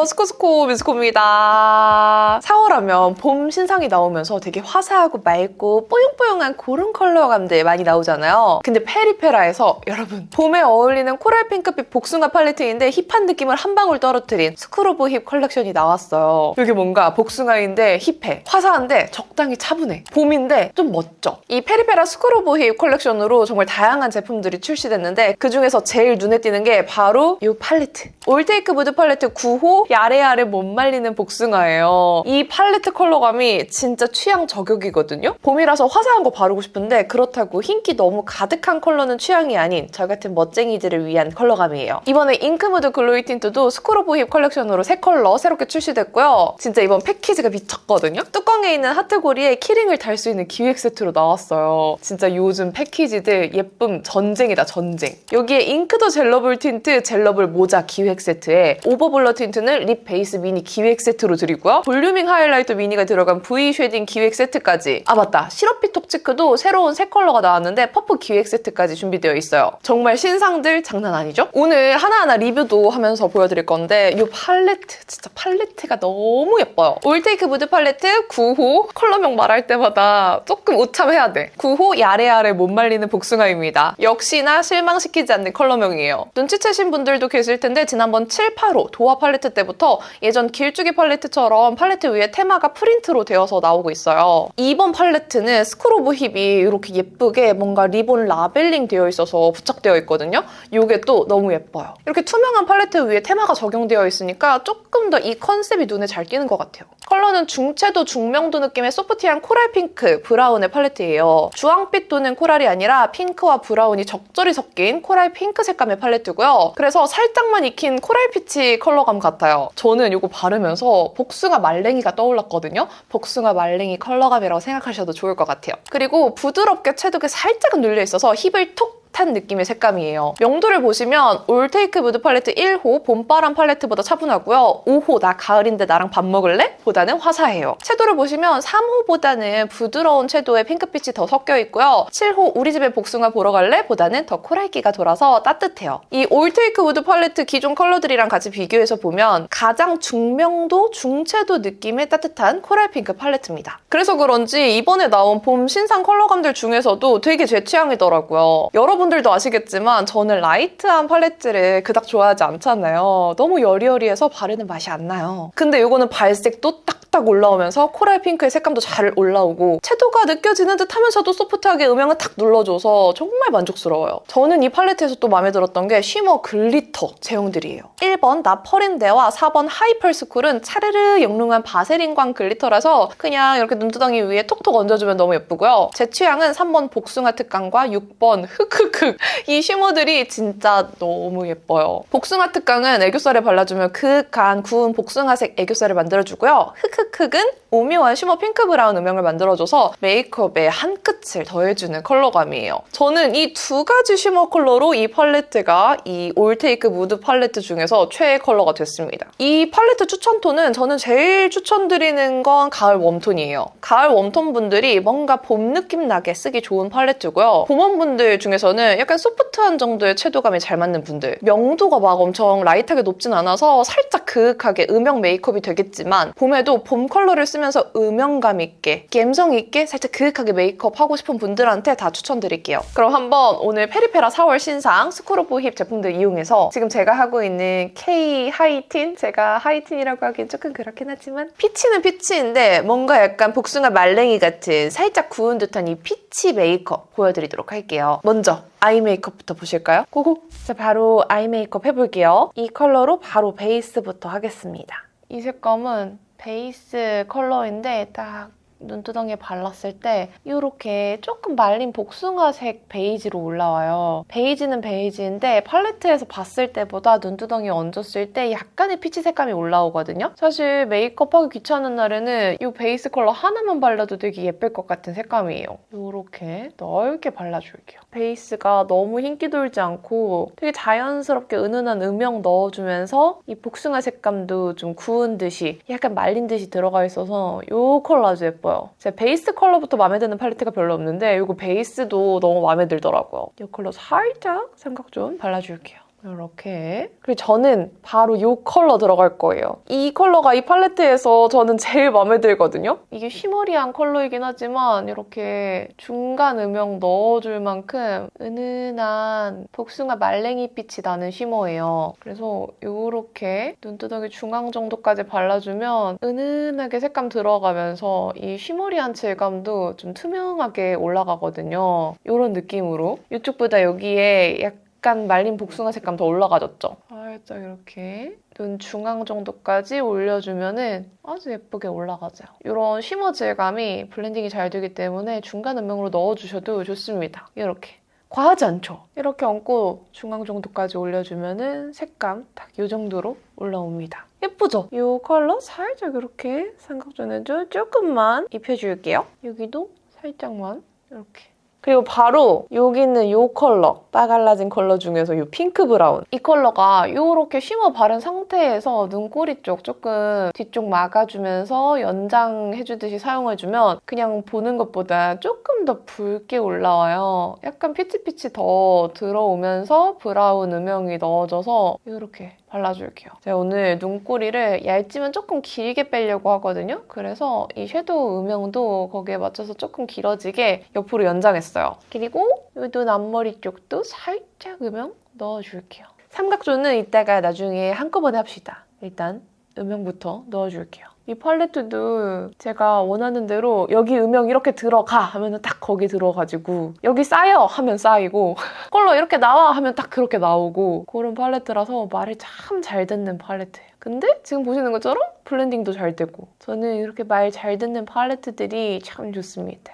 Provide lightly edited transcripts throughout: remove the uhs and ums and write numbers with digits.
스코스코 미스코입니다. 4월하면 봄 신상이 나오면서 되게 화사하고 맑고 뽀용뽀용한 그런 컬러감들 많이 나오잖아요. 근데 페리페라에서 여러분 봄에 어울리는 코랄 핑크빛 복숭아 팔레트인데 힙한 느낌을 한 방울 떨어뜨린 스쿨 오브 힙 컬렉션이 나왔어요. 이게 뭔가 복숭아인데 힙해. 화사한데 적당히 차분해. 봄인데 좀 멋져. 이 페리페라 스쿨 오브 힙 컬렉션으로 정말 다양한 제품들이 출시됐는데 그중에서 제일 눈에 띄는 게 바로 이 팔레트. 올테이크 무드 팔레트 9호 야래야래 못 말리는 복숭아예요. 이 팔레트 컬러감이 진짜 취향 저격이거든요. 봄이라서 화사한 거 바르고 싶은데 그렇다고 흰기 너무 가득한 컬러는 취향이 아닌 저 같은 멋쟁이들을 위한 컬러감이에요. 이번에 잉크무드 글로이 틴트도 스쿨 오브 힙 컬렉션으로 3컬러 새롭게 출시됐고요. 진짜 이번 패키지가 미쳤거든요. 뚜껑에 있는 하트고리에 키링을 달 수 있는 기획 세트로 나왔어요. 진짜 요즘 패키지들 예쁨 전쟁이다, 전쟁. 여기에 잉크더 젤러블 틴트 젤러블 모자 기획 세트에 오버블러 틴트는 립 베이스 미니 기획 세트로 드리고요. 볼류밍 하이라이터 미니가 들어간 V 쉐딩 기획 세트까지. 아 맞다, 시럽빛 톡치크도 새로운 새 컬러가 나왔는데 퍼프 기획 세트까지 준비되어 있어요. 정말 신상들 장난 아니죠? 오늘 하나하나 리뷰도 하면서 보여드릴 건데 이 팔레트, 진짜 팔레트가 너무 예뻐요. 올테이크 무드 팔레트 9호. 컬러명 말할 때마다 조금 우참해야 돼. 9호 야래야래 못 말리는 복숭아입니다. 역시나 실망시키지 않는 컬러명이에요. 눈치채신 분들도 계실 텐데 지난번 7, 8호 도화 팔레트 때부터 예전 길쭉이 팔레트처럼 팔레트 위에 테마가 프린트로 되어서 나오고 있어요. 이번 팔레트는 스쿨 오브 힙이 이렇게 예쁘게 뭔가 리본 라벨링 되어 있어서 부착되어 있거든요. 이게 또 너무 예뻐요. 이렇게 투명한 팔레트 위에 테마가 적용되어 있으니까 조금 더 이 컨셉이 눈에 잘 띄는 것 같아요. 컬러는 중채도 중명도 느낌의 소프티한 코랄 핑크, 브라운의 팔레트예요. 주황빛 또는 코랄이 아니라 핑크와 브라운이 적절히 섞인 코랄 핑크 색감의 팔레트고요. 그래서 살짝만 익힌 코랄 피치 컬러감 같아요. 저는 이거 바르면서 복숭아 말랭이가 떠올랐거든요. 복숭아 말랭이 컬러감이라고 생각하셔도 좋을 것 같아요. 그리고 부드럽게 채도가 살짝은 눌려있어서 힙을 톡 탄 느낌의 색감이에요. 명도를 보시면 올테이크 무드 팔레트 1호 봄바람 팔레트보다 차분하고요. 5호 나 가을인데 나랑 밥 먹을래? 보다는 화사해요. 채도를 보시면 3호보다는 부드러운 채도의 핑크빛이 더 섞여 있고요. 7호 우리 집에 복숭아 보러 갈래? 보다는 더 코랄기가 돌아서 따뜻해요. 이 올테이크 무드 팔레트 기존 컬러들이랑 같이 비교해서 보면 가장 중명도, 중채도 느낌의 따뜻한 코랄 핑크 팔레트입니다. 그래서 그런지 이번에 나온 봄 신상 컬러감들 중에서도 되게 제 취향이더라고요. 여러분들도 아시겠지만 저는 라이트한 팔레트를 그닥 좋아하지 않잖아요. 너무 여리여리해서 바르는 맛이 안 나요. 근데 이거는 발색도 딱딱 올라오면서 코랄 핑크의 색감도 잘 올라오고 채도가 느껴지는 듯 하면서도 소프트하게 음영을 탁 눌러줘서 정말 만족스러워요. 저는 이 팔레트에서 또 마음에 들었던 게 쉬머 글리터 제형들이에요. 1번 나펄인데와 4번 하이펄스쿨은 차르르 영롱한 바세린광 글리터라서 그냥 이렇게 눈두덩이 위에 톡톡 얹어주면 너무 예쁘고요. 제 취향은 3번 복숭아 특강과 6번 흑흑흑. 이 쉬머들이 진짜 너무 예뻐요. 복숭아 특강은 애교살에 발라주면 그윽한 구운 복숭아색 애교살을 만들어주고요. 흑흑흑은 오묘한 쉬머 핑크 브라운 음영을 만들어줘서 메이크업에 한 끗을 더해주는 컬러감이에요. 저는 이 두 가지 쉬머 컬러로 이 팔레트가 이 올테이크 무드 팔레트 중에서 최애 컬러가 됐습니다. 이 팔레트 추천톤은 저는 제일 추천드리는 건 가을 웜톤이에요. 가을 웜톤 분들이 뭔가 봄 느낌 나게 쓰기 좋은 팔레트고요. 봄원분들 중에서는 약간 소프트한 정도의 채도감이 잘 맞는 분들, 명도가 막 엄청 라이트하게 높진 않아서 살짝 그윽하게 음영 메이크업이 되겠지만 봄에도 봄 컬러를 쓰면서 음영감 있게, 감성 있게 살짝 그윽하게 메이크업 하고 싶은 분들한테 다 추천드릴게요. 그럼 한번 오늘 페리페라 4월 신상 스쿨 오브 힙 제품들 이용해서 지금 제가 하고 있는 K 하이틴, 제가 하이틴이라고 하기엔 조금 그렇긴 하지만 피치는 피치인데 뭔가 약간 복숭아 말랭이 같은 살짝 구운 듯한 이 피치 메이크업 보여드리도록 할게요. 먼저 아이 메이크업부터 보실까요? 고고! 자, 바로 아이 메이크업 해볼게요. 이 컬러로 바로 베이스부터 하겠습니다. 이 색감은 베이스 컬러인데 딱 눈두덩이에 발랐을 때 이렇게 조금 말린 복숭아색 베이지로 올라와요. 베이지는 베이지인데 팔레트에서 봤을 때보다 눈두덩이에 얹었을 때 약간의 피치 색감이 올라오거든요. 사실 메이크업하기 귀찮은 날에는 이 베이스 컬러 하나만 발라도 되게 예쁠 것 같은 색감이에요. 이렇게 넓게 발라줄게요. 베이스가 너무 흰기 돌지 않고 되게 자연스럽게 은은한 음영 넣어주면서 이 복숭아 색감도 좀 구운 듯이 약간 말린 듯이 들어가 있어서 이 컬러 아주 예뻐요. 제가 베이스 컬러부터 마음에 드는 팔레트가 별로 없는데 이거 베이스도 너무 마음에 들더라고요. 이 컬러 살짝 생각 좀 발라줄게요. 이렇게. 그리고 저는 바로 이 컬러 들어갈 거예요. 이 컬러가 이 팔레트에서 저는 제일 마음에 들거든요. 이게 쉬머리한 컬러이긴 하지만 이렇게 중간 음영 넣어줄 만큼 은은한 복숭아 말랭이빛이 나는 쉬머예요. 그래서 이렇게 눈두덩이 중앙 정도까지 발라주면 은은하게 색감 들어가면서 이 쉬머리한 질감도 좀 투명하게 올라가거든요. 이런 느낌으로. 이쪽보다 여기에 약간 말린 복숭아 색감 더 올라가졌죠? 살짝 이렇게 눈 중앙 정도까지 올려주면은 아주 예쁘게 올라가죠. 이런 쉬머 질감이 블렌딩이 잘 되기 때문에 중간 음영으로 넣어주셔도 좋습니다. 이렇게. 과하지 않죠? 이렇게 얹고 중앙 정도까지 올려주면은 색감 딱 이 정도로 올라옵니다. 예쁘죠? 이 컬러 살짝 이렇게 삼각존에도 조금만 입혀줄게요. 여기도 살짝만 이렇게. 그리고 바로 여기 있는 이 컬러, 빠갈라진 컬러 중에서 이 핑크 브라운. 이 컬러가 이렇게 쉬머 바른 상태에서 눈꼬리 쪽 조금 뒤쪽 막아주면서 연장해주듯이 사용해주면 그냥 보는 것보다 조금 더 붉게 올라와요. 약간 피치피치 더 들어오면서 브라운 음영이 넣어져서 이렇게 발라줄게요. 제가 오늘 눈꼬리를 얇지만 조금 길게 빼려고 하거든요. 그래서 이 섀도우 음영도 거기에 맞춰서 조금 길어지게 옆으로 연장했어요. 그리고 이 눈 앞머리 쪽도 살짝 음영 넣어줄게요. 삼각존은 이따가 나중에 한꺼번에 합시다. 일단 음영부터 넣어줄게요. 이 팔레트도 제가 원하는 대로 여기 음영 이렇게 들어가 하면 딱 거기 들어가지고 여기 쌓여 하면 쌓이고 컬러 이렇게 나와 하면 딱 그렇게 나오고 그런 팔레트라서 말을 참 잘 듣는 팔레트예요. 근데 지금 보시는 것처럼 블렌딩도 잘 되고 저는 이렇게 말 잘 듣는 팔레트들이 참 좋습니다.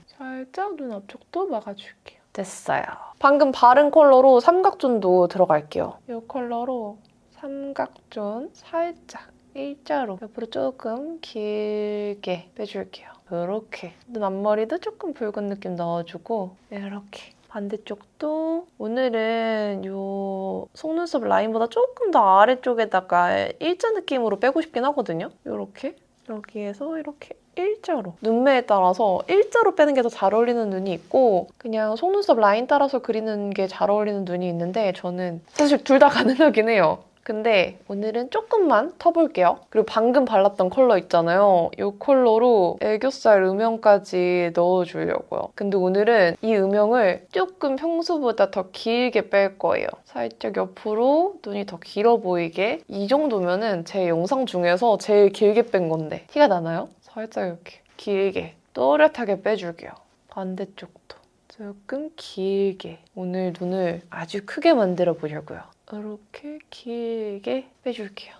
살짝 눈 앞쪽도 막아줄게요. 됐어요. 방금 바른 컬러로 삼각존도 들어갈게요. 이 컬러로 삼각존 살짝 일자로 옆으로 조금 길게 빼줄게요. 이렇게 눈 앞머리도 조금 붉은 느낌 넣어주고 이렇게 반대쪽도 오늘은 이 속눈썹 라인보다 조금 더 아래쪽에다가 일자 느낌으로 빼고 싶긴 하거든요. 이렇게 여기에서 이렇게 일자로 눈매에 따라서 일자로 빼는 게 더 잘 어울리는 눈이 있고 그냥 속눈썹 라인 따라서 그리는 게 잘 어울리는 눈이 있는데 저는 사실 둘 다 가능하긴 해요. 근데 오늘은 조금만 터볼게요. 그리고 방금 발랐던 컬러 있잖아요. 이 컬러로 애교살 음영까지 넣어주려고요. 근데 오늘은 이 음영을 조금 평소보다 더 길게 뺄 거예요. 살짝 옆으로 눈이 더 길어 보이게. 이 정도면은 제 영상 중에서 제일 길게 뺀 건데 티가 나나요? 살짝 이렇게 길게 또렷하게 빼줄게요. 반대쪽도 조금 길게. 오늘 눈을 아주 크게 만들어 보려고요. 이렇게 길게 빼줄게요.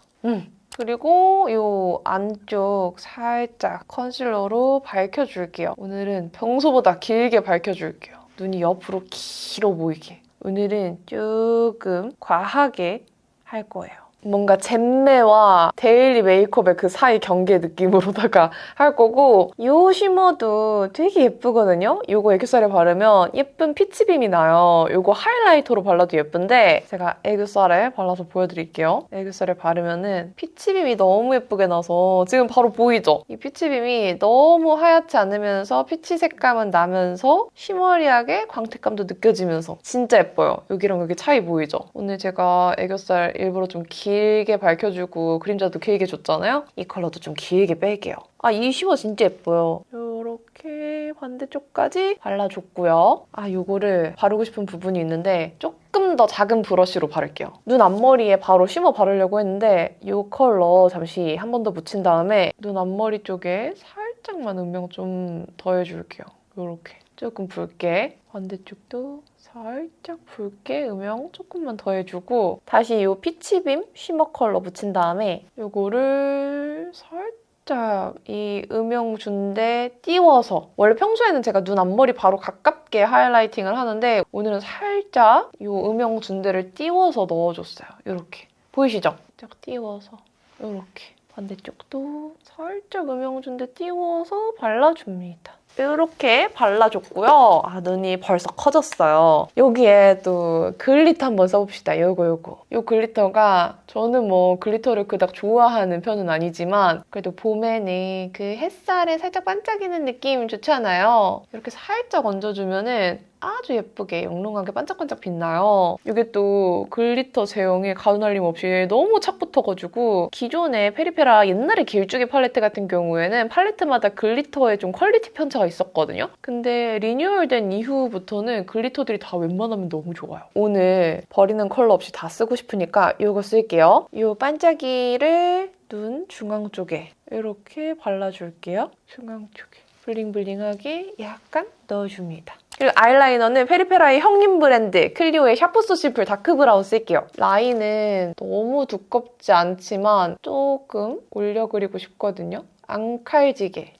그리고 이 안쪽 살짝 컨실러로 밝혀줄게요. 오늘은 평소보다 길게 밝혀줄게요. 눈이 옆으로 길어 보이게. 오늘은 조금 과하게 할 거예요. 뭔가 젬매와 데일리 메이크업의 그 사이 경계 느낌으로다가 할 거고 이 쉬머도 되게 예쁘거든요? 이거 애교살에 바르면 예쁜 피치빔이 나요. 이거 하이라이터로 발라도 예쁜데 제가 애교살에 발라서 보여드릴게요. 애교살에 바르면은 피치빔이 너무 예쁘게 나서 지금 바로 보이죠? 이 피치빔이 너무 하얗지 않으면서 피치 색감은 나면서 쉬머리하게 광택감도 느껴지면서 진짜 예뻐요. 여기랑 여기 차이 보이죠? 오늘 제가 애교살 일부러 좀 길게 밝혀주고 그림자도 길게 줬잖아요? 이 컬러도 좀 길게 뺄게요. 이 쉬머 진짜 예뻐요. 이렇게 반대쪽까지 발라줬고요. 요거를 바르고 싶은 부분이 있는데 조금 더 작은 브러쉬로 바를게요. 눈 앞머리에 바로 쉬머 바르려고 했는데 이 컬러 잠시 한 번 더 묻힌 다음에 눈 앞머리 쪽에 살짝만 음영 좀 더해줄게요. 이렇게 조금 붉게. 반대쪽도 살짝 붉게 음영 조금만 더 해주고 다시 이 피치빔 쉬머 컬러 묻힌 다음에 이거를 살짝 이 음영 준데 띄워서 원래 평소에는 제가 눈 앞머리 바로 가깝게 하이라이팅을 하는데 오늘은 살짝 이 음영 준데를 띄워서 넣어줬어요. 이렇게 보이시죠? 살짝 띄워서 이렇게 반대쪽도 살짝 음영 준데 띄워서 발라줍니다. 이렇게 발라줬고요. 눈이 벌써 커졌어요. 여기에 또 글리터 한번 써봅시다. 요거. 이 글리터가 저는 뭐 글리터를 그닥 좋아하는 편은 아니지만 그래도 봄에는 그 햇살에 살짝 반짝이는 느낌 좋잖아요. 이렇게 살짝 얹어주면은 아주 예쁘게 영롱하게 반짝반짝 빛나요. 이게 또 글리터 제형이 가루날림 없이 너무 착 붙어가지고 기존의 페리페라 옛날에 길쭉이 팔레트 같은 경우에는 팔레트마다 글리터에 좀 퀄리티 편차가 있었거든요. 근데 리뉴얼된 이후부터는 글리터들이 다 웬만하면 너무 좋아요. 오늘 버리는 컬러 없이 다 쓰고 싶으니까 이거 쓸게요. 이 반짝이를 눈 중앙 쪽에 이렇게 발라줄게요. 중앙 쪽에 블링블링하게 약간 넣어줍니다. 그리고 아이라이너는 페리페라의 형님 브랜드 클리오의 샤프소 심플 다크 브라운 쓸게요. 라인은 너무 두껍지 않지만 조금 올려 그리고 싶거든요. 안 칼진데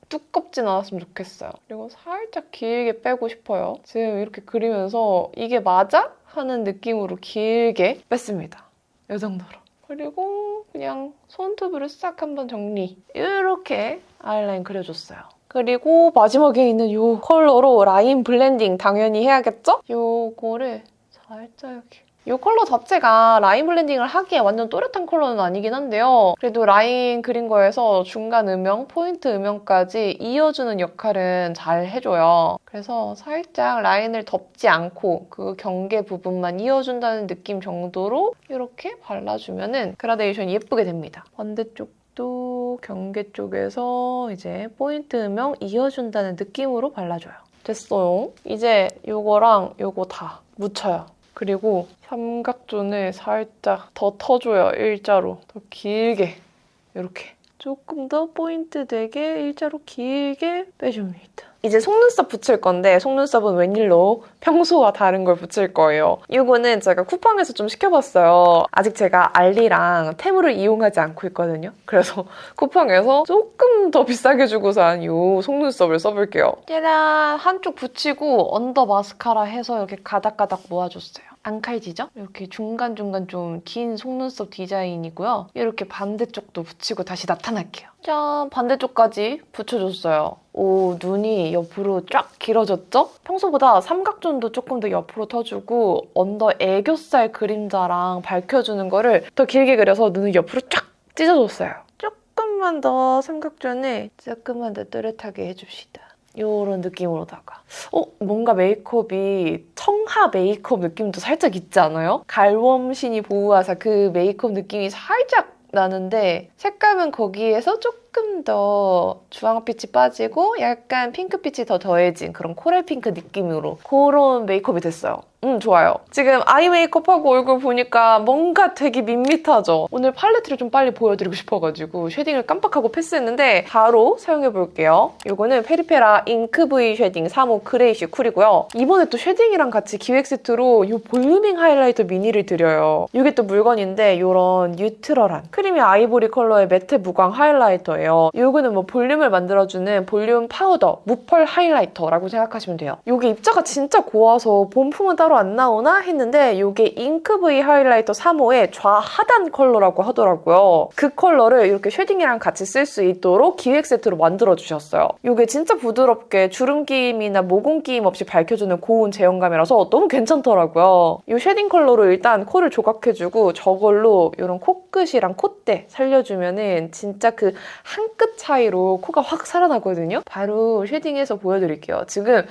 두껍진 않았으면 좋겠어요. 그리고 살짝 길게 빼고 싶어요. 지금 이렇게 그리면서 이게 맞아? 하는 느낌으로 길게 뺐습니다. 이 정도로. 그리고 그냥 손톱으로 싹 한번 정리. 이렇게 아이라인 그려줬어요. 그리고 마지막에 있는 이 컬러로 라인 블렌딩 당연히 해야겠죠? 이거를 살짝 이렇게. 이 컬러 자체가 라인 블렌딩을 하기에 완전 또렷한 컬러는 아니긴 한데요. 그래도 라인 그린 거에서 중간 음영, 포인트 음영까지 이어주는 역할은 잘 해줘요. 그래서 살짝 라인을 덮지 않고 그 경계 부분만 이어준다는 느낌 정도로 이렇게 발라주면 그라데이션이 예쁘게 됩니다. 반대쪽도 경계 쪽에서 이제 포인트 음영 이어준다는 느낌으로 발라줘요. 됐어요. 이제 이거랑 이거 다 묻혀요. 그리고 삼각존을 살짝 더 터줘요, 일자로. 더 길게, 이렇게. 조금 더 포인트 되게 일자로 길게 빼줍니다. 이제 속눈썹 붙일 건데 속눈썹은 웬일로 평소와 다른 걸 붙일 거예요. 이거는 제가 쿠팡에서 좀 시켜봤어요. 아직 제가 알리랑 테무를 이용하지 않고 있거든요. 그래서 쿠팡에서 조금 더 비싸게 주고 산 이 속눈썹을 써볼게요. 짜란! 한쪽 붙이고 언더 마스카라 해서 이렇게 가닥가닥 모아줬어요. 안 칼지죠? 이렇게 중간중간 좀 긴 속눈썹 디자인이고요. 이렇게 반대쪽도 붙이고 다시 나타날게요. 짠! 반대쪽까지 붙여줬어요. 오, 눈이 옆으로 쫙 길어졌죠? 평소보다 삼각존도 조금 더 옆으로 터주고 언더 애교살 그림자랑 밝혀주는 거를 더 길게 그려서 눈을 옆으로 쫙 찢어줬어요. 조금만 더 삼각존을 조금만 더 또렷하게 해줍시다. 이런 느낌으로다가 뭔가 메이크업이 청하 메이크업 느낌도 살짝 있지 않아요? 갈웜신이 보호하사 그 메이크업 느낌이 살짝 나는데 색감은 거기에서 조금 더 주황빛이 빠지고 약간 핑크빛이 더 더해진 그런 코랄 핑크 느낌으로 그런 메이크업이 됐어요. 좋아요. 지금 아이 메이크업하고 얼굴 보니까 뭔가 되게 밋밋하죠? 오늘 팔레트를 좀 빨리 보여드리고 싶어가지고 쉐딩을 깜빡하고 패스했는데 바로 사용해볼게요. 이거는 페리페라 잉크 V 쉐딩 3호 그레이쉬 쿨이고요. 이번에 또 쉐딩이랑 같이 기획 세트로 이 볼루밍 하이라이터 미니를 드려요. 이게 또 물건인데 이런 뉴트럴한 크리미 아이보리 컬러의 매트 무광 하이라이터예요. 이거는 뭐 볼륨을 만들어주는 볼륨 파우더 무펄 하이라이터라고 생각하시면 돼요. 이게 입자가 진짜 고와서 본품은 따로 안 나오나 했는데 이게 잉크 V 하이라이터 3호의 좌하단 컬러라고 하더라고요. 그 컬러를 이렇게 쉐딩이랑 같이 쓸 수 있도록 기획 세트로 만들어주셨어요. 이게 진짜 부드럽게 주름김이나 모공김 없이 밝혀주는 고운 제형감이라서 너무 괜찮더라고요. 이 쉐딩 컬러로 일단 코를 조각해주고 저걸로 이런 코끝이랑 콧대 살려주면은 진짜 그 한 끗 차이로 코가 확 살아나거든요. 바로 쉐딩해서 보여드릴게요. 지금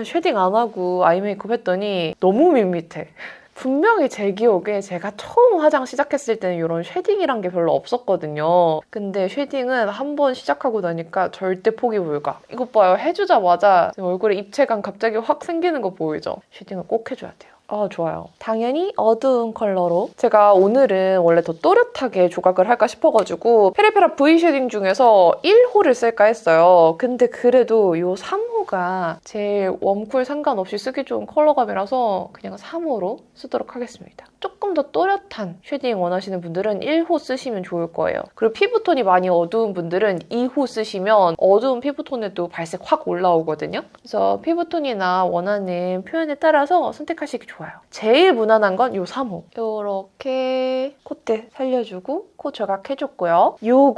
쉐딩 안 하고 아이 메이크업 했더니 너무 밋밋해. 분명히 제 기억에 제가 처음 화장 시작했을 때는 이런 쉐딩이란 게 별로 없었거든요. 근데 쉐딩은 한 번 시작하고 나니까 절대 포기 불가. 이것 봐요. 해주자마자 얼굴에 입체감 갑자기 확 생기는 거 보이죠? 쉐딩을 꼭 해줘야 돼요. 좋아요. 당연히 어두운 컬러로 제가 오늘은 원래 더 또렷하게 조각을 할까 싶어가지고 페리페라 V 쉐딩 중에서 1호를 쓸까 했어요. 근데 그래도 이 3호가 제일 웜쿨 상관없이 쓰기 좋은 컬러감이라서 그냥 3호로 쓰도록 하겠습니다. 조금 더 또렷한 쉐딩 원하시는 분들은 1호 쓰시면 좋을 거예요. 그리고 피부톤이 많이 어두운 분들은 2호 쓰시면 어두운 피부톤에도 발색 확 올라오거든요. 그래서 피부톤이나 원하는 표현에 따라서 선택하시기 좋아요. 제일 무난한 건 이 3호. 이렇게 콧대 살려주고 코 조각해줬고요. 요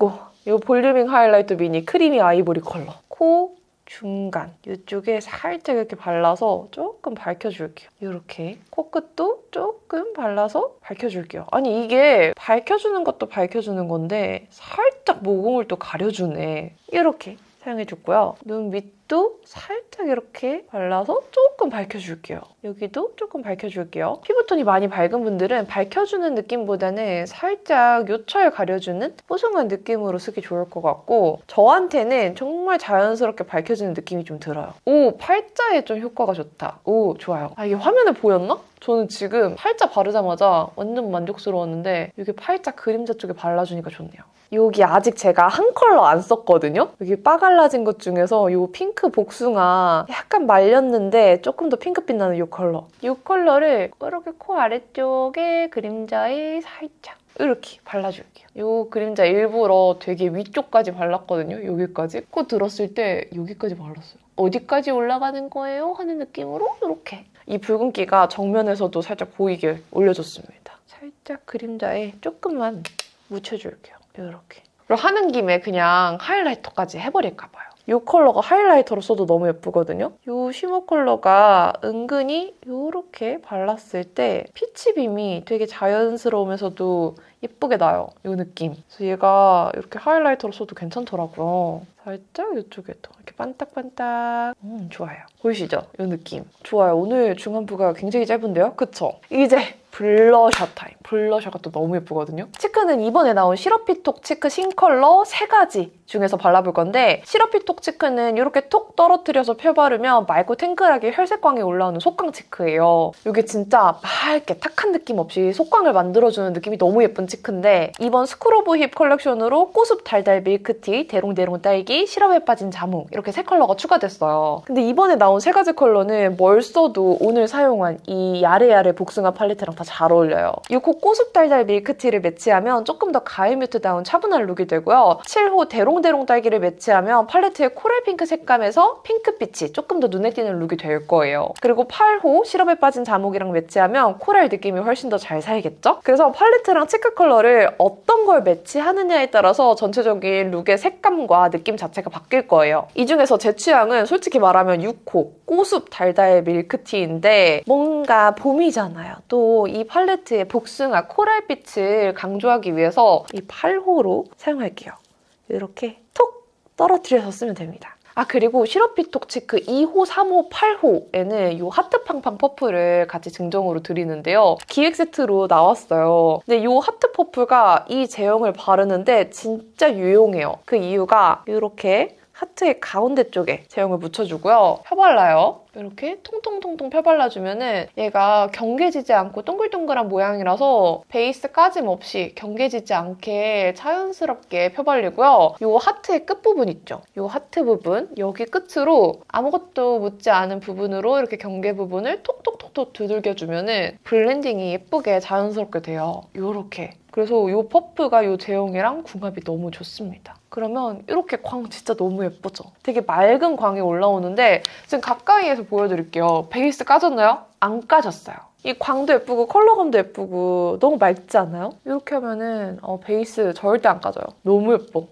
볼루밍 하이라이터 미니 크리미 아이보리 컬러. 코 중간 이쪽에 살짝 이렇게 발라서 조금 밝혀줄게요. 이렇게 코끝도 조금 발라서 밝혀줄게요. 아니 이게 밝혀주는 것도 밝혀주는 건데 살짝 모공을 또 가려주네. 이렇게 사용해줬고요. 눈 밑 립도 살짝 이렇게 발라서 조금 밝혀줄게요. 여기도 조금 밝혀줄게요. 피부톤이 많이 밝은 분들은 밝혀주는 느낌보다는 살짝 요철 가려주는 뽀송한 느낌으로 쓰기 좋을 것 같고 저한테는 정말 자연스럽게 밝혀지는 느낌이 좀 들어요. 오, 팔자에 좀 효과가 좋다. 오, 좋아요. 아, 이게 화면에 보였나? 저는 지금 팔자 바르자마자 완전 만족스러웠는데 여기 팔자 그림자 쪽에 발라주니까 좋네요. 여기 아직 제가 한 컬러 안 썼거든요? 여기 빠 갈라진 것 중에서 이 핑크 복숭아 약간 말렸는데 조금 더 핑크빛 나는 이 컬러. 이 컬러를 이렇게 코 아래쪽에 그림자에 살짝 이렇게 발라줄게요. 이 그림자 일부러 되게 위쪽까지 발랐거든요. 여기까지. 코 들었을 때 여기까지 발랐어요. 어디까지 올라가는 거예요? 하는 느낌으로 이렇게. 이 붉은기가 정면에서도 살짝 보이게 올려줬습니다. 살짝 그림자에 조금만 묻혀줄게요. 이렇게. 그리고 하는 김에 그냥 하이라이터까지 해버릴까 봐요. 이 컬러가 하이라이터로 써도 너무 예쁘거든요. 이 쉬머 컬러가 은근히 이렇게 발랐을 때 피치빔이 되게 자연스러우면서도 예쁘게 나요. 이 느낌. 그래서 얘가 이렇게 하이라이터로 써도 괜찮더라고요. 살짝 이쪽에도 이렇게 반딱반딱. 좋아요. 보이시죠? 이 느낌. 좋아요. 오늘 중안부가 굉장히 짧은데요? 그쵸? 이제 블러셔 타임. 블러셔가 또 너무 예쁘거든요. 치크는 이번에 나온 시럽피톡 치크 신컬러 3가지 중에서 발라볼 건데 시럽피톡 치크는 이렇게 톡 떨어뜨려서 펴바르면 맑고 탱글하게 혈색광이 올라오는 속광 치크예요. 이게 진짜 맑게 탁한 느낌 없이 속광을 만들어주는 느낌이 너무 예쁜 치크인데 이번 스크로브 힙 컬렉션으로 꼬습 달달 밀크티, 대롱대롱 딸기, 시럽에 빠진 자몽 이렇게 3컬러가 추가됐어요. 근데 이번에 나온 3가지 컬러는 뭘 써도 오늘 사용한 이 야레야레 복숭아 팔레트랑 다 잘 어울려요. 6호 꼬습 달달 밀크티를 매치하면 조금 더 가을 뮤트다운 차분한 룩이 되고요. 7호 대롱대롱 딸기를 매치하면 팔레트의 코랄 핑크 색감에서 핑크빛이 조금 더 눈에 띄는 룩이 될 거예요. 그리고 8호 시럽에 빠진 자몽이랑 매치하면 코랄 느낌이 훨씬 더 잘 살겠죠? 그래서 팔레트랑 치크 컬러를 어떤 걸 매치하느냐에 따라서 전체적인 룩의 색감과 느낌 자체가 바뀔 거예요. 이 중에서 제 취향은 솔직히 말하면 6호 꼬습 달달 밀크티인데 뭔가 봄이잖아요. 또 이 팔레트의 복숭아 코랄빛을 강조하기 위해서 이 8호로 사용할게요. 이렇게 톡 떨어뜨려서 쓰면 됩니다. 아, 그리고 시럽피톡 치크 2호, 3호, 8호에는 이 하트팡팡 퍼플을 같이 증정으로 드리는데요. 기획 세트로 나왔어요. 근데 이 하트 퍼플가 이 제형을 바르는데 진짜 유용해요. 그 이유가 이렇게 하트의 가운데 쪽에 제형을 묻혀주고요. 펴발라요. 이렇게 통통통통 펴발라주면은 얘가 경계지지 않고 동글동글한 모양이라서 베이스 까짐 없이 경계지지 않게 자연스럽게 펴발리고요. 이 하트의 끝부분 있죠? 이 하트 부분 여기 끝으로 아무것도 묻지 않은 부분으로 이렇게 경계 부분을 톡톡톡톡 두들겨주면은 블렌딩이 예쁘게 자연스럽게 돼요. 이렇게. 그래서 이 퍼프가 이 제형이랑 궁합이 너무 좋습니다. 그러면 이렇게 광 진짜 너무 예쁘죠? 되게 맑은 광이 올라오는데 지금 가까이에서 보여드릴게요. 베이스 까졌나요? 안 까졌어요. 이 광도 예쁘고 컬러감도 예쁘고 너무 맑지 않아요? 이렇게 하면은 베이스 절대 안 까져요. 너무 예뻐.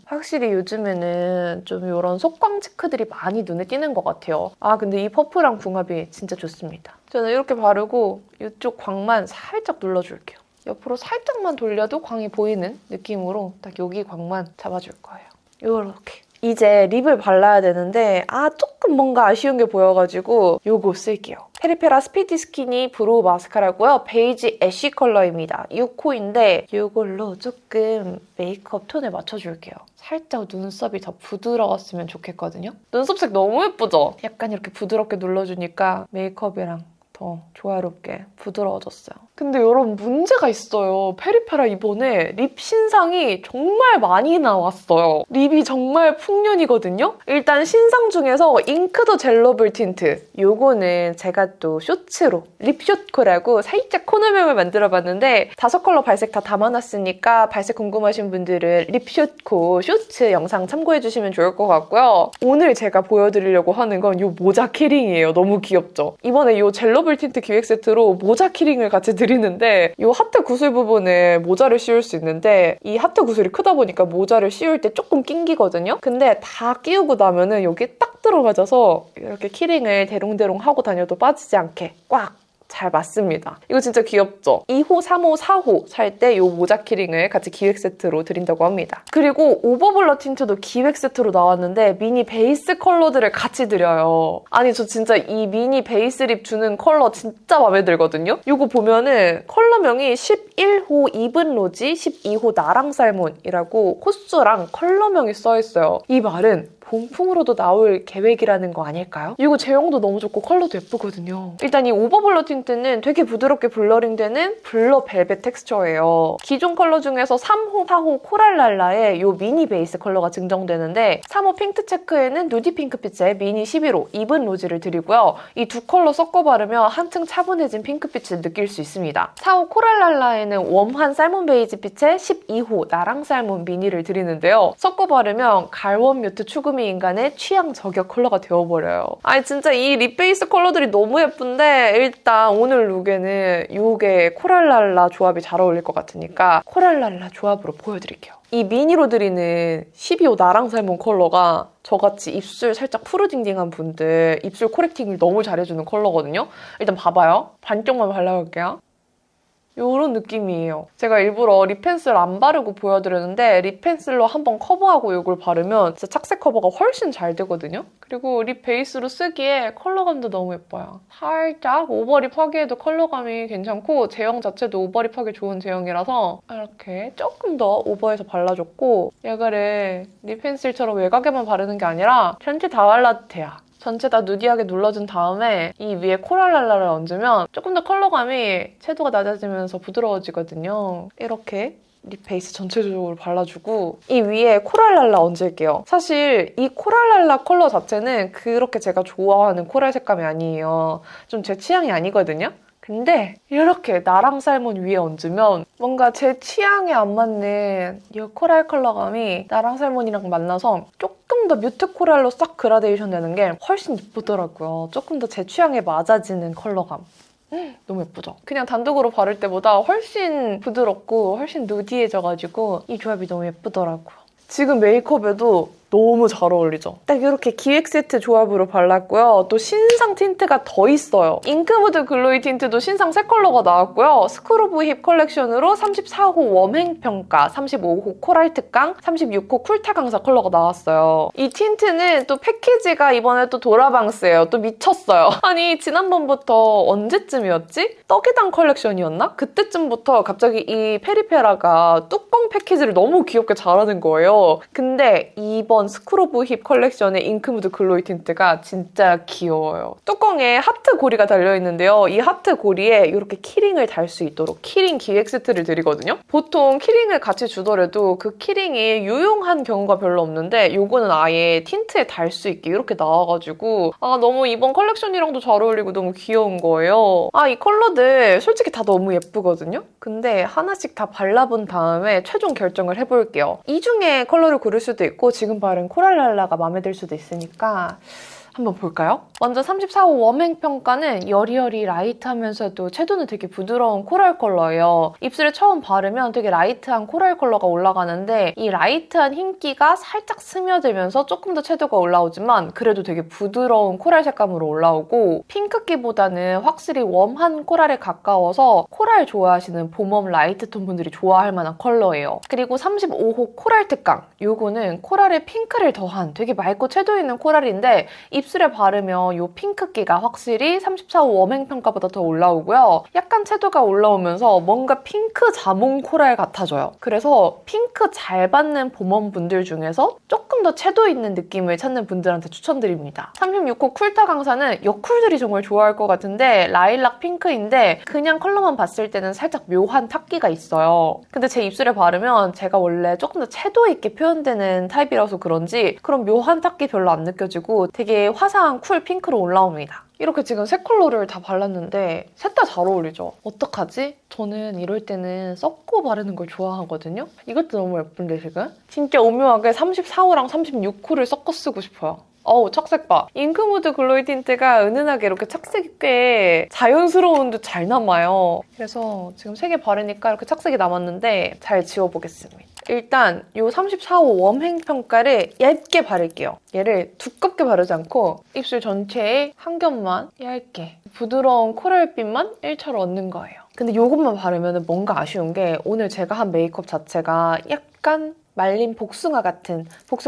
확실히 요즘에는 좀 이런 속광 치크들이 많이 눈에 띄는 것 같아요. 아, 근데 이 퍼프랑 궁합이 진짜 좋습니다. 저는 이렇게 바르고 이쪽 광만 살짝 눌러줄게요. 옆으로 살짝만 돌려도 광이 보이는 느낌으로 딱 여기 광만 잡아줄 거예요. 요렇게. 이제 립을 발라야 되는데 조금 뭔가 아쉬운 게 보여가지고 요거 쓸게요. 페리페라 스피디 스키니 브로우 마스카라고요. 베이지 애쉬 컬러입니다. 6호인데 이걸로 조금 메이크업 톤을 맞춰줄게요. 살짝 눈썹이 더 부드러웠으면 좋겠거든요. 눈썹색 너무 예쁘죠? 약간 이렇게 부드럽게 눌러주니까 메이크업이랑 더 조화롭게 부드러워졌어요. 근데 여러분 문제가 있어요. 페리페라 이번에 립 신상이 정말 많이 나왔어요. 립이 정말 풍년이거든요. 일단 신상 중에서 잉크더 젤러블 틴트 요거는 제가 또 쇼츠로 립쇼코라고 살짝 코너명을 만들어봤는데 5컬러 발색 다 담아놨으니까 발색 궁금하신 분들은 립쇼코 쇼츠 영상 참고해주시면 좋을 것 같고요. 오늘 제가 보여드리려고 하는 건 이 모자 키링이에요. 너무 귀엽죠? 이번에 이 젤러블 틴트 기획 세트로 모자 키링을 같이 드리는데 이 하트 구슬 부분에 모자를 씌울 수 있는데 이 하트 구슬이 크다 보니까 모자를 씌울 때 조금 낑기거든요? 근데 다 끼우고 나면은 여기 딱 들어맞아서 이렇게 키링을 대롱대롱 하고 다녀도 빠지지 않게 꽉 잘 맞습니다. 이거 진짜 귀엽죠? 2호, 3호, 4호 살 때 이 모자 키링을 같이 기획 세트로 드린다고 합니다. 그리고 오버블러 틴트도 기획 세트로 나왔는데 미니 베이스 컬러들을 같이 드려요. 아니 저 진짜 이 미니 베이스 립 주는 컬러 진짜 마음에 들거든요? 이거 보면은 컬러명이 11호 입은 로지, 12호 나랑 살몬이라고 호수랑 컬러명이 써있어요. 이 말은 본품으로도 나올 계획이라는 거 아닐까요? 이거 제형도 너무 좋고 컬러도 예쁘거든요. 일단 이 오버블러 틴트는 되게 부드럽게 블러링되는 블러 벨벳 텍스처예요. 기존 컬러 중에서 3호, 4호 코랄랄라의 이 미니 베이스 컬러가 증정되는데 3호 핑크 체크에는 누디 핑크빛의 미니 11호 입은 로지를 드리고요. 이 두 컬러 섞어 바르면 한층 차분해진 핑크빛을 느낄 수 있습니다. 4호 코랄랄라에는 웜한 살몬 베이지 빛의 12호 나랑 살몬 미니를 드리는데요. 섞어 바르면 갈웜 뮤트 추구미 인간의 취향 저격 컬러가 되어버려요. 아니 진짜 이 립 베이스 컬러들이 너무 예쁜데 일단 오늘 룩에는 이게 코랄랄라 조합이 잘 어울릴 것 같으니까 코랄랄라 조합으로 보여드릴게요. 이 미니로 드리는 12호 나랑 살몬 컬러가 저같이 입술 살짝 푸르딩딩한 분들 입술 코렉팅을 너무 잘해주는 컬러거든요. 일단 봐봐요. 반쪽만 발라볼게요. 이런 느낌이에요. 제가 일부러 립 펜슬 안 바르고 보여드렸는데 립 펜슬로 한번 커버하고 이걸 바르면 진짜 착색 커버가 훨씬 잘 되거든요. 그리고 립 베이스로 쓰기에 컬러감도 너무 예뻐요. 살짝 오버립 하기에도 컬러감이 괜찮고 제형 자체도 오버립 하기 좋은 제형이라서 이렇게 조금 더 오버해서 발라줬고 얘가를 립 펜슬처럼 외곽에만 바르는 게 아니라 전체 다 발라도 돼요. 전체 다 누디하게 눌러준 다음에 이 위에 코랄랄라를 얹으면 조금 더 컬러감이 채도가 낮아지면서 부드러워지거든요. 이렇게 립 베이스 전체적으로 발라주고 이 위에 코랄랄라 얹을게요. 사실 이 코랄랄라 컬러 자체는 그렇게 제가 좋아하는 코랄 색감이 아니에요. 좀 제 취향이 아니거든요. 근데 이렇게 나랑 살몬 위에 얹으면 뭔가 제 취향에 안 맞는 이 코랄 컬러감이 나랑 살몬이랑 만나서 조금 더 뮤트 코랄로 싹 그라데이션 되는 게 훨씬 예쁘더라고요. 조금 더 제 취향에 맞아지는 컬러감. 너무 예쁘죠? 그냥 단독으로 바를 때보다 훨씬 부드럽고 훨씬 누디해져가지고 이 조합이 너무 예쁘더라고요. 지금 메이크업에도 너무 잘 어울리죠? 딱 이렇게 기획 세트 조합으로 발랐고요. 또 신상 틴트가 더 있어요. 잉크무드 글로이 틴트도 신상 새 컬러가 나왔고요. 스크루브 힙 컬렉션으로 34호 웜행평가, 35호 코랄 특강, 36호 쿨타 강사 컬러가 나왔어요. 이 틴트는 또 패키지가 이번에 또 도라방스예요. 또 미쳤어요. 아니 지난번부터 언제쯤이었지? 떡이당 컬렉션이었나? 그때쯤부터 갑자기 이 페리페라가 뚜껑 패키지를 너무 귀엽게 잘하는 거예요. 근데 이번 스크루브 힙 컬렉션의 잉크무드 글로이 틴트가 진짜 귀여워요. 뚜껑에 하트 고리가 달려있는데요. 이 하트 고리에 이렇게 키링을 달 수 있도록 키링 기획 세트를 드리거든요. 보통 키링을 같이 주더라도 그 키링이 유용한 경우가 별로 없는데 이거는 아예 틴트에 달 수 있게 이렇게 나와가지고 너무 이번 컬렉션이랑도 잘 어울리고 너무 귀여운 거예요. 이 컬러들 솔직히 다 너무 예쁘거든요. 근데 하나씩 다 발라본 다음에 최종 결정을 해볼게요. 이 중에 컬러를 고를 수도 있고 지금 바른 코랄랄라가 마음에 들 수도 있으니까 한번 볼까요? 먼저 34호 웜행평가는 여리여리 라이트하면서도 채도는 되게 부드러운 코랄 컬러예요. 입술에 처음 바르면 되게 라이트한 코랄 컬러가 올라가는데 이 라이트한 흰기가 살짝 스며들면서 조금 더 채도가 올라오지만 그래도 되게 부드러운 코랄 색감으로 올라오고 핑크기보다는 확실히 웜한 코랄에 가까워서 코랄 좋아하시는 봄웜 라이트 톤 분들이 좋아할 만한 컬러예요. 그리고 35호 코랄 특강 요거는 코랄에 핑크를 더한 되게 맑고 채도 있는 코랄인데 입술에 바르면 이 핑크기가 확실히 34호 웜행평가보다 더 올라오고요. 약간 채도가 올라오면서 뭔가 핑크 자몽 코랄 같아져요. 그래서 핑크 잘 받는 봄웜 분들 중에서 조금 더 채도 있는 느낌을 찾는 분들한테 추천드립니다. 36호 쿨타 강사는 여쿨들이 정말 좋아할 것 같은데 라일락 핑크인데 그냥 컬러만 봤을 때는 살짝 묘한 탁기가 있어요. 근데 제 입술에 바르면 제가 원래 조금 더 채도 있게 표현되는 타입이라서 그런지 그런 묘한 탁기 별로 안 느껴지고 되게 화사한 쿨 핑크로 올라옵니다. 이렇게 지금 세 컬러를 다 발랐는데 셋 다 잘 어울리죠? 어떡하지? 저는 이럴 때는 섞고 바르는 걸 좋아하거든요? 이것도 너무 예쁜데 지금? 진짜 오묘하게 34호랑 36호를 섞어 쓰고 싶어요. 어우 착색 봐. 잉크무드 글로이 틴트가 은은하게 이렇게 착색이 꽤 자연스러운 듯 잘 남아요. 그래서 지금 3개 바르니까 이렇게 착색이 남았는데 잘 지워보겠습니다. 일단 이 34호 웜행 평가를 얇게 바를게요. 얘를 두껍게 바르지 않고 입술 전체에 한 겹만 얇게 부드러운 코랄빛만 1차로 얻는 거예요. 근데 이것만 바르면 뭔가 아쉬운 게 오늘 제가 한 메이크업 자체가 약간 말린 복숭아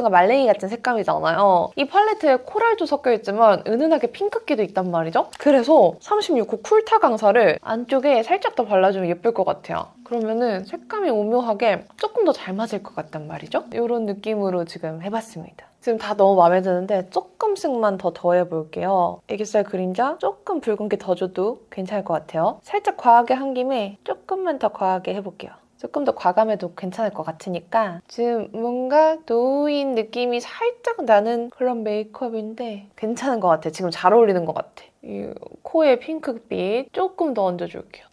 말랭이 같은 색감이잖아요. 이 팔레트에 코랄도 섞여있지만 은은하게 핑크기도 있단 말이죠. 그래서 36호 쿨타 강사를 안쪽에 살짝 더 발라주면 예쁠 것 같아요. 그러면은 색감이 오묘하게 조금 더 잘 맞을 것 같단 말이죠. 이런 느낌으로 지금 해봤습니다. 지금 다 너무 마음에 드는데 조금씩만 더 더해볼게요. 애교살 그림자 조금 붉은 게 더 줘도 괜찮을 것 같아요. 살짝 과하게 한 김에 조금만 더 과하게 해볼게요. 조금 더 과감해도 괜찮을 것 같으니까 지금 뭔가 노인 느낌이 살짝 나는 그런 메이크업인데 괜찮은 것 같아. 지금 잘 어울리는 것 같아. 이 코에 핑크빛 조금 더 얹어줄게요.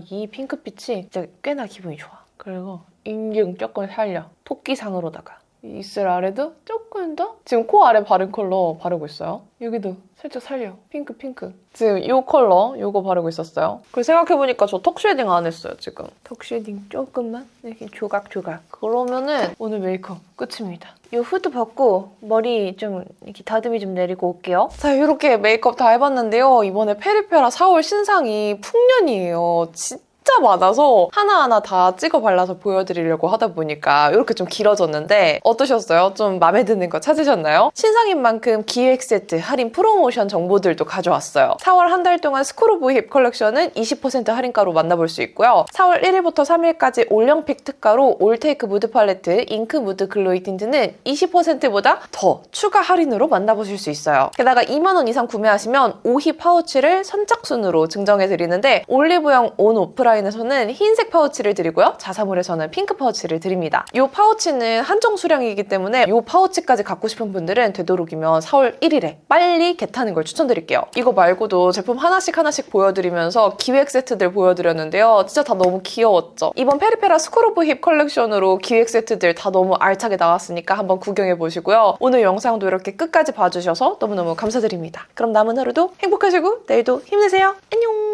이 핑크빛이 진짜 꽤나 기분이 좋아. 그리고 인중 조금 살려. 토끼상으로다가. 입술 아래도 조금 더 지금 코 아래 바른 컬러 바르고 있어요. 여기도 살짝 살려. 핑크. 지금 이 컬러 이거 바르고 있었어요. 그리고 생각해보니까 저 턱 쉐딩 안 했어요, 지금. 턱 쉐딩 조금만 이렇게 조각조각. 그러면은 오늘 메이크업 끝입니다. 이 후드 벗고 머리 좀 이렇게 다듬이 좀 내리고 올게요. 자, 이렇게 메이크업 다 해봤는데요. 이번에 페리페라 4월 신상이 풍년이에요. 진짜 많아서 하나하나 다 찍어 발라서 보여드리려고 하다 보니까 이렇게 좀 길어졌는데 어떠셨어요? 좀 마음에 드는 거 찾으셨나요? 신상인 만큼 기획 세트, 할인 프로모션 정보들도 가져왔어요. 4월 한 달 동안 스쿨 오브 힙 컬렉션은 20% 할인가로 만나볼 수 있고요. 4월 1일부터 3일까지 올영픽 특가로 올테이크 무드 팔레트, 잉크 무드 글로이 틴트는 20%보다 더 추가 할인으로 만나보실 수 있어요. 게다가 2만 원 이상 구매하시면 오힙 파우치를 선착순으로 증정해드리는데 올리브영 온 오프라인 에서는 흰색 파우치를 드리고요. 자사몰에서는 핑크 파우치를 드립니다. 이 파우치는 한정 수량이기 때문에 이 파우치까지 갖고 싶은 분들은 되도록이면 4월 1일에 빨리 겟하는 걸 추천드릴게요. 이거 말고도 제품 하나씩 보여드리면서 기획 세트들 보여드렸는데요. 진짜 다 너무 귀여웠죠? 이번 페리페라 스쿨 오브 힙 컬렉션으로 기획 세트들 다 너무 알차게 나왔으니까 한번 구경해보시고요. 오늘 영상도 이렇게 끝까지 봐주셔서 너무너무 감사드립니다. 그럼 남은 하루도 행복하시고 내일도 힘내세요. 안녕!